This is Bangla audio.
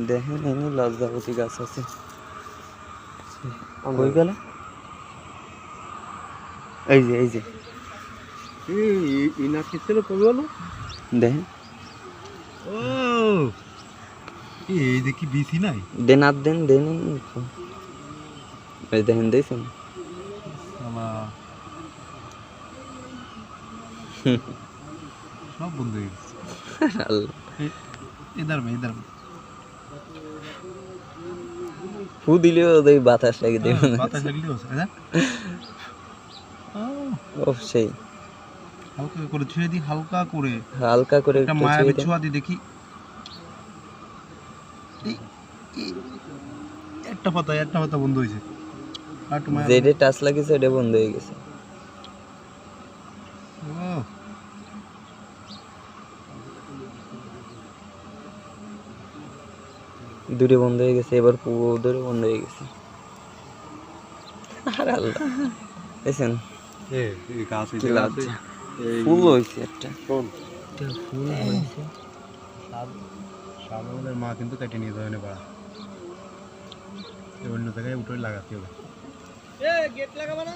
দেখেন এনে লজ্জাবতী গাছ আছে কই গেল এই যে এই না কি ছিল কই বলো দেখেন ও এই দেখি বিসি নাই দেন আর দেন এই দেখেন দেখছেন শালা সব বন্ধ হয়ে গেছে इधर में ফু দিলেও ওই বাতাস লাগে দেখুন বাতাস লাগলে হচ্ছে হ্যাঁ ও সেই হালকা করে ছুঁয়ে দি হালকা করে একটা একটু মায়াবী ছুঁয়ে দেন। ছোঁয়া দি দেখি একটা পাতা বন্ধ হয়েছে আর একটু মায়া যেটা টাচ লাগিয়েছে ওটা বন্ধ হয়ে গেছে ও দূরে বন্ধ হয়ে গেছে এবার পুরো দূরে বন্ধ হয়ে গেছে আর আল্লাহ দেখছেন এই গাছ কি লজ্জা ফুল হয়েছে একটা ফুল হয়েছে শালগমের মা কিন্তু কেটে নিয়ে যাবে না পাড়া অন্য জায়গায় উঠে লাগাতে হবে গেট লাগাবো না